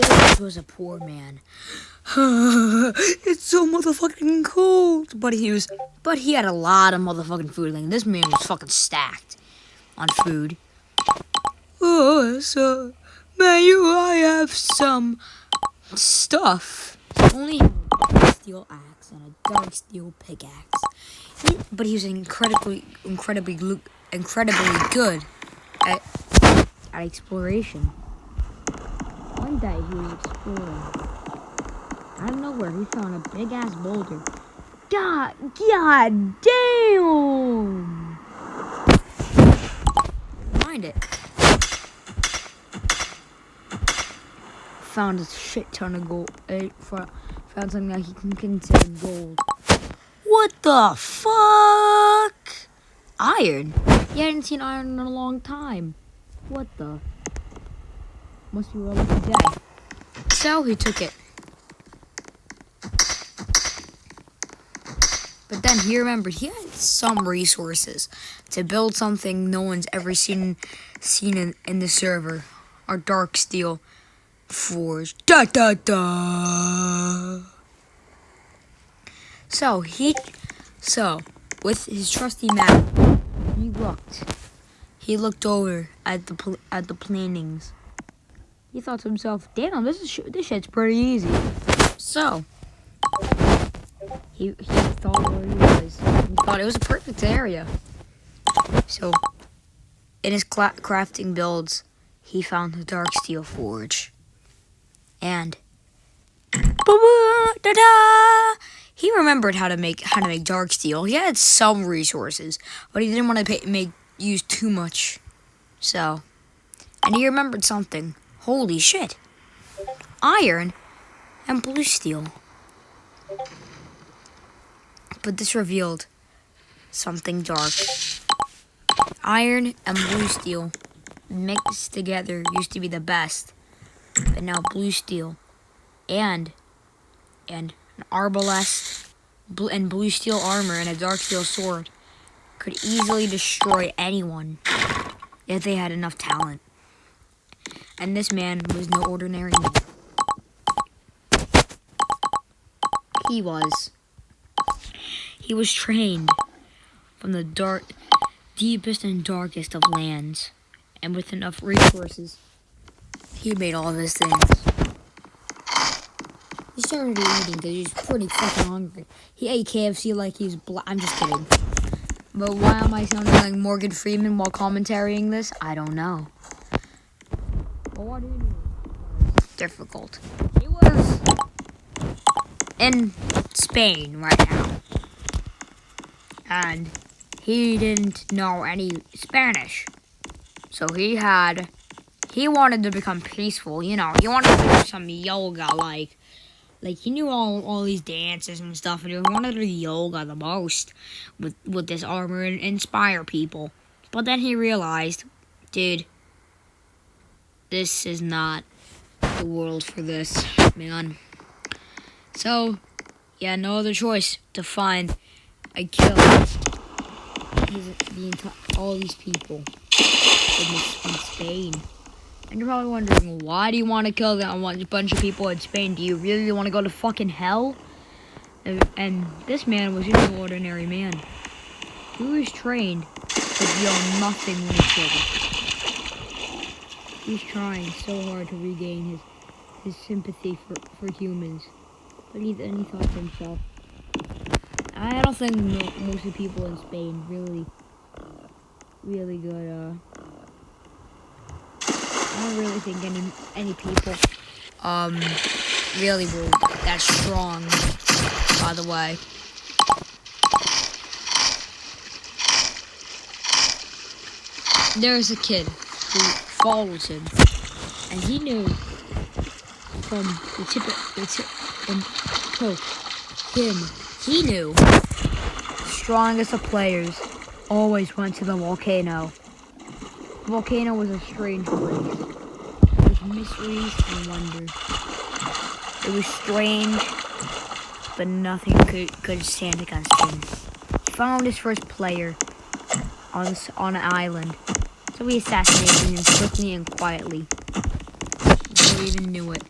This was a poor man. It's so motherfucking cold. But he had a lot of motherfucking food. Like, this man was fucking stacked on food. Oh, so I have some stuff. Only had a dark steel axe and a dark steel pickaxe. But he was incredibly good at exploration. One day he was exploring. Out of nowhere, he found a big ass boulder. God damn! Find it. Found a shit ton of gold. Found something that he can consider gold. What the fuck? Iron? He hadn't seen iron in a long time. What the? Must be a lucky day. So he took it. But then he remembered he had some resources to build something no one's ever seen in the server. Our dark steel forge. Da da da. So with his trusty map, he looked over at the plannings. He thought to himself, "Damn, this shit's pretty easy." So he thought where he was. He thought it was a perfect area. So in his crafting builds, he found the dark steel forge, and he remembered how to make dark steel. He had some resources, but he didn't want to use too much. So, and he remembered something. Holy shit! Iron and blue steel. But this revealed something dark. Iron and blue steel mixed together used to be the best, but now blue steel and an arbalest and blue steel armor and a dark steel sword could easily destroy anyone if they had enough talent. And this man was no ordinary man. He was trained from the deepest and darkest of lands, and with enough resources, he made all of his things. He started eating because he was pretty fucking hungry. He ate KFC like he's I'm just kidding. But why am I sounding like Morgan Freeman while commentarying this? I don't know. But what do you know? It's difficult. He was in Spain right now. And he didn't know any Spanish. So he wanted to become peaceful, you know. He wanted to do some yoga, like he knew all these dances and stuff, and he wanted to do yoga the most with this armor and inspire people. But then he realized, dude, this is not the world for this, man. So, he had no other choice to find and kill all these people in Spain. And you're probably wondering, why do you want to kill that bunch of people in Spain? Do you really want to go to fucking hell? And this man was just an ordinary man. He was trained to feel nothing when he killed him. He was trying so hard to regain his sympathy for humans. But then he thought to himself, I don't think most of the people in Spain really good, I don't really think any people really were that strong, by the way. There's a kid who follows him, and he knew from he knew the strongest of players always went to the volcano. The volcano was a strange place, with mysteries and wonders. It was strange, but nothing could stand against him. He found his first player on an island, so he assassinated him quickly and quietly, before he even knew it.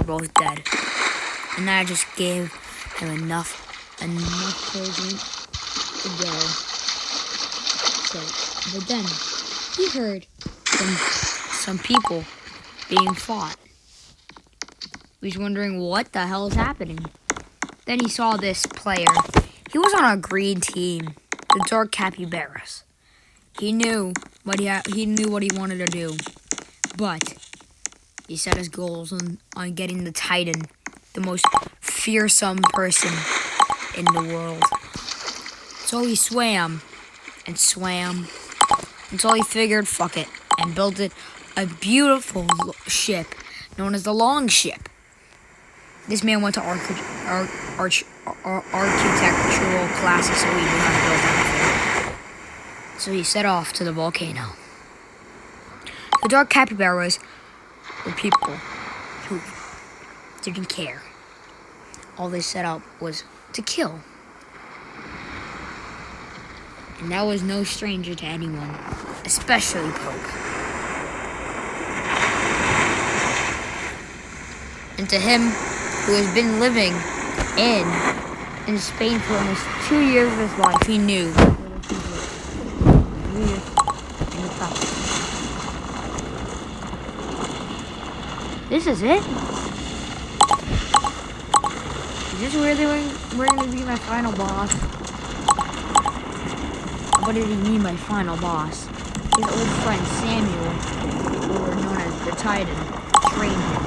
both dead. And that just gave him enough clothing to go. So, but then he heard some people being fought. He was wondering what the hell is happening. Then he saw this player. He was on a green team, the Dark Capybaras. He knew what he wanted to do, but he set his goals on getting the Titan, the most fearsome person in the world. So he swam and swam until he figured, fuck it, and built a beautiful ship known as the Longship. This man went to architectural classes, so he knew how to build everything. So he set off to the volcano. The Dark Capybaras were people who didn't care. All they set up was to kill. And that was no stranger to anyone, especially Poke. And to him, who has been living in Spain for almost 2 years of his life, he knew. This is it? Is this where we're going to be my final boss? What did he mean by final boss? His old friend Samuel, who were known as the Titan, trained him.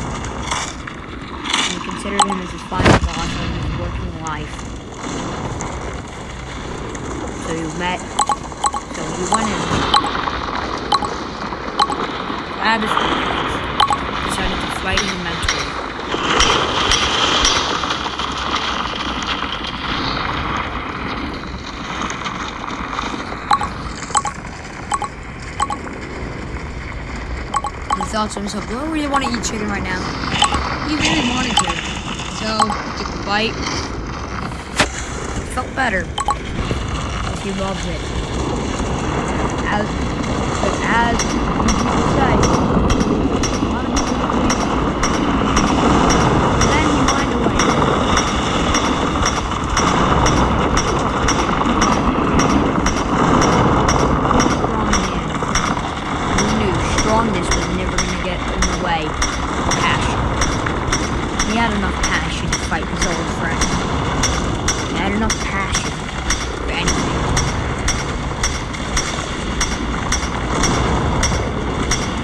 And he considered him as his final boss in his working life. So he went in. Grabbed his weapons. Decided to fight him mentally. He thought to himself, do I really want to eat chicken right now? He really wanted to. So, he took a bite. It felt better. He loved it. As people say, then he whined away. Strongness was never going to get in the way of passion. He had enough passion to fight his old friend. He had enough passion for anything.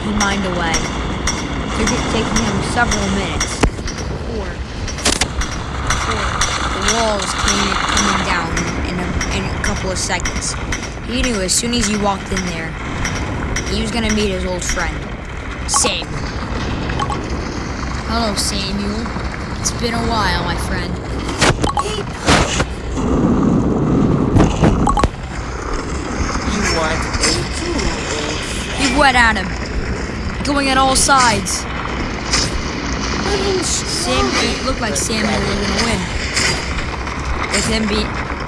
He mined away. It took taking him several minutes before the walls came coming down in a couple of seconds. He knew as soon as he walked in there, he was gonna meet his old friend, Samuel. Hello, Samuel. It's been a while, my friend. You want a tool? He went at him, going at all sides. It looked like Samuel was gonna win, with him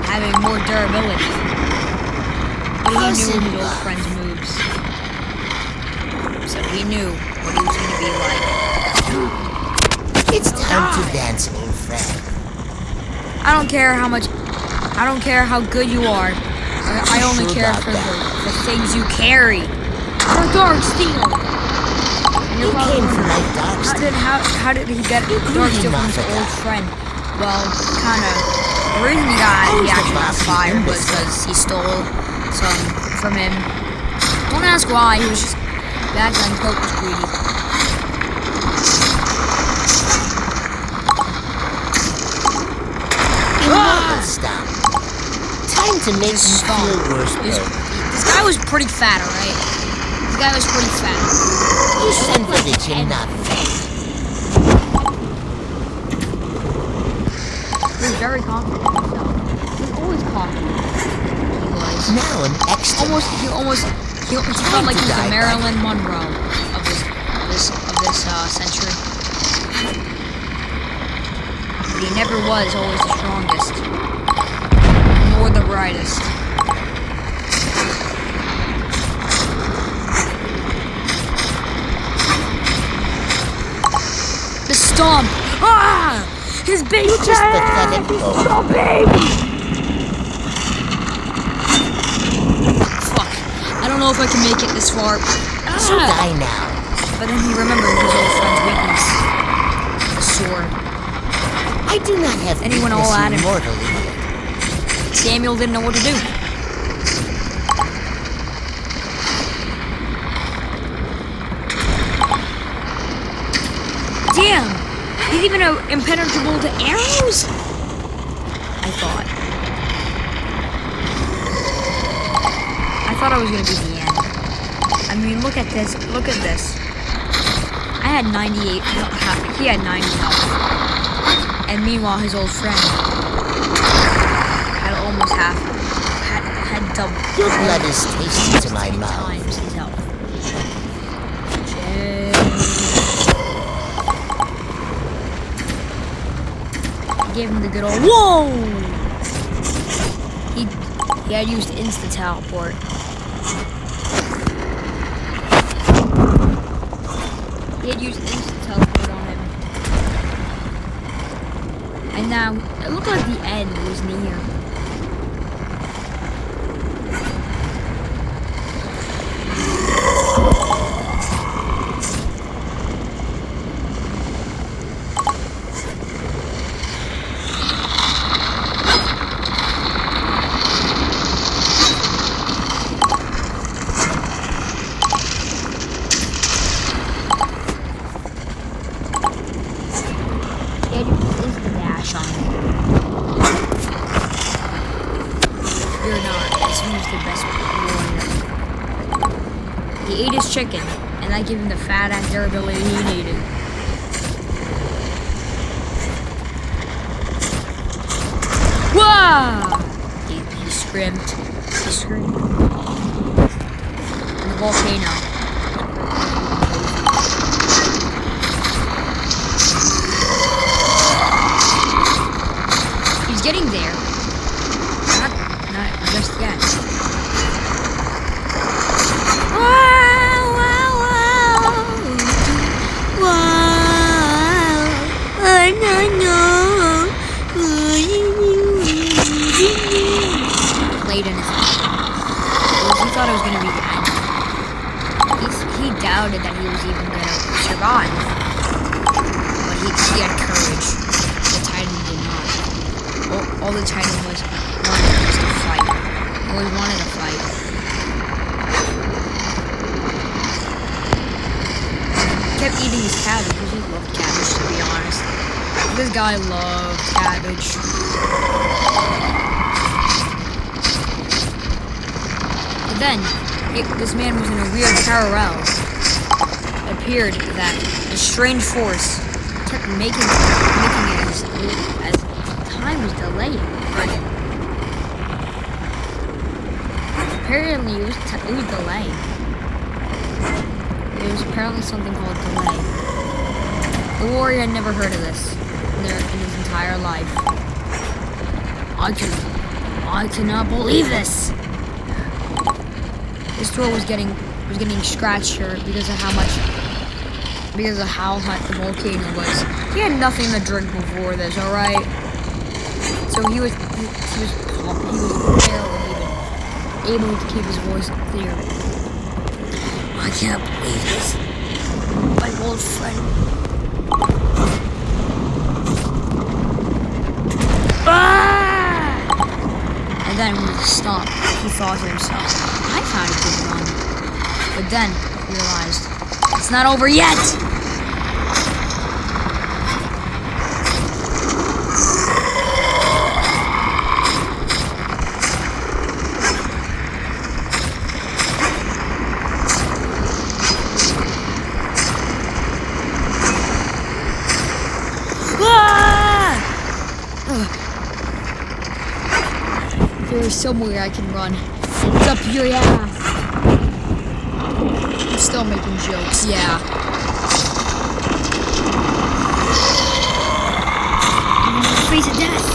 having more durability. But he knew his old friend's moves. So he knew what he was going to be like. It's time to dance, old friend. I don't care how good you are. I only care for the things you carry. For dark steel. You came from my dark steel. How did he get dark steel from his old friend? Well, the reason he actually got fired was because he stole some from him. Don't ask why, he was just bad guy and Poke was greedy. Stop. Time to make him feel worse. This guy was pretty fat, alright? This guy was pretty fat. You sent for the chin, not fat. He was very confident in himself. He was always confident. He was. Now an extra. He felt like he was the Marilyn Monroe of this century. But he never was always the strongest, nor the brightest. The stomp. Ah! His big Just pathetic. so big. Fuck. I don't know if I can make it this far. So die now. But then he remembered his old friend's weakness. The sword. I do not have And he went all at him. mortally. Samuel didn't know what to do. Damn! He's even impenetrable to arrows? I thought I was gonna be the end. I mean, look at this. Look at this. I had 98 health. He had 90 health. And meanwhile, his old friend had almost half. Had double. Your blood is tasty to my mouth. Times his health. Gave him the good old whoa! He had used insta teleport. He had used insta teleport on him. And now it looked like the end was near. He ate his chicken, and that gave him the fat ass durability he needed. Whoa! He screamed. He screamed. In the volcano. He's getting there. Not just yet. Played in his head. He thought it was going to be the end. He doubted that he was even going to survive. But he had courage. The Titan did not. All the Titan wanted was to fight. He always wanted to fight. He kept eating his cabbage because he loved cabbage, to be honest. This guy loved cabbage. But then, this man was in a weird parallel. It appeared that a strange force kept making it as time was delaying for him. Apparently, it was delaying. It was apparently something called delay. The warrior had never heard of this in his entire life. I cannot believe this. His throat was getting scratchier because of how hot the volcano was. He had nothing to drink before this, all right. So he was barely even able to keep his voice clear. I can't believe this. My old friend. And then when he stopped, he thought to himself, I found a good run. But then he realized, it's not over yet! There's somewhere I can run. It's up your ass. I'm still making jokes, yeah. I'm in the face of death.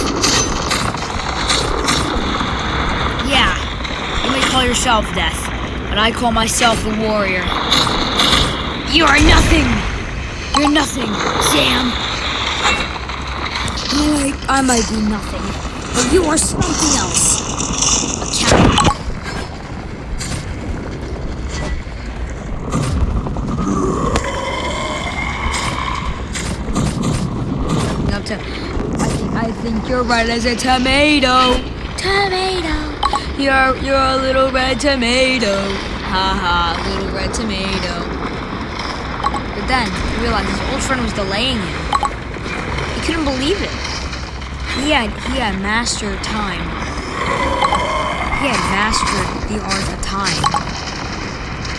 Yeah, you may call yourself death, but I call myself the warrior. You are nothing. You're nothing, Sam. I might be nothing, but you are something else. A cat. I think you're right as a tomato. Tomato. You're a little red tomato. Ha ha, little red tomato. But then he realized his old friend was delaying him. He couldn't believe it. He had mastered time. He had mastered the art of time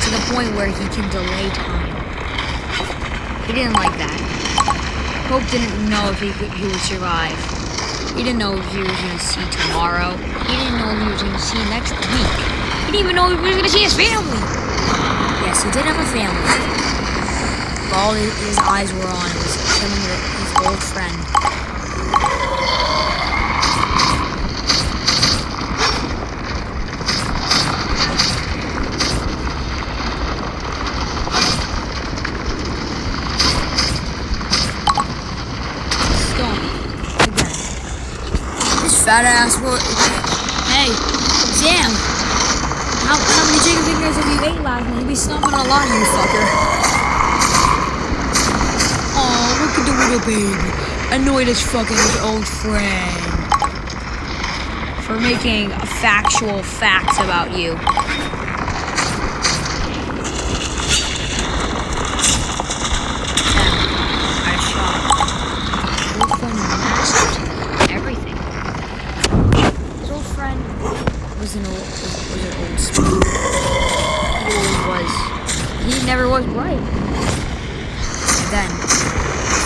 to the point where he can delay time. He didn't like that. Hope didn't know if he would survive. He didn't know if he was going to see tomorrow. He didn't know if he was going to see next week. He didn't even know if he was going to see his family. Yes, he did have a family. But all his eyes were on was killing his old friend. Fat ass boy. Hey, Sam. How many chicken fingers have you ate last night? You be stomping a lot, you fucker. Oh, look at the little baby. Annoyed as fucking his old friend. For making factual facts about you. I shot. Old friend mastered everything. Was an old spoon. He always was. He never was right. And then,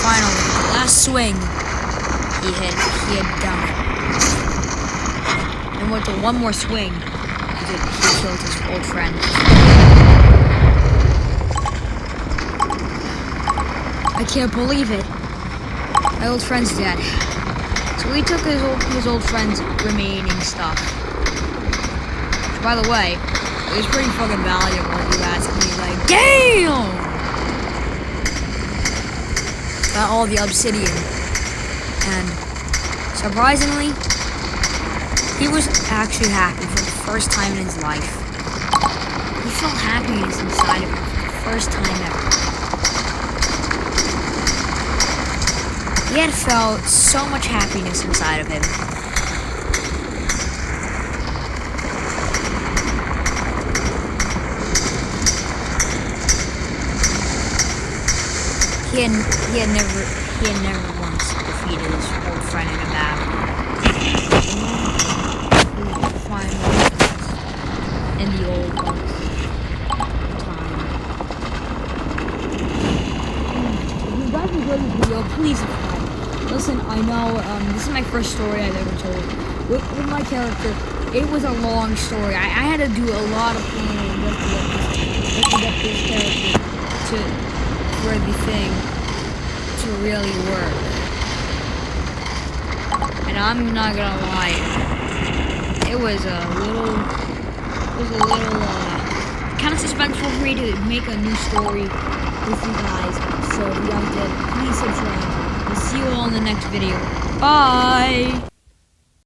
finally, the last swing, he had done it. And with the one more swing, he killed his old friend. I can't believe it. My old friend's dead. So we took his old friend's remaining stuff. By the way, it was pretty fucking valuable if you ask me. Like, damn! Got all the obsidian. And surprisingly, he was actually happy for the first time in his life. He felt happiness inside of him for the first time ever. He had felt so much happiness inside of him. He had never once defeated his old friend in a battle. Finally, in the old time. If you guys enjoyed this video, please subscribe. Listen, I know this is my first story I've ever told. With my character, it was a long story. I had to do a lot of planning just to get this character for the thing to really work. And I'm not gonna lie, it was a little kind of suspenseful for me to make a new story with you guys. So if you guys did, please subscribe. We'll see you all in the next video. Bye!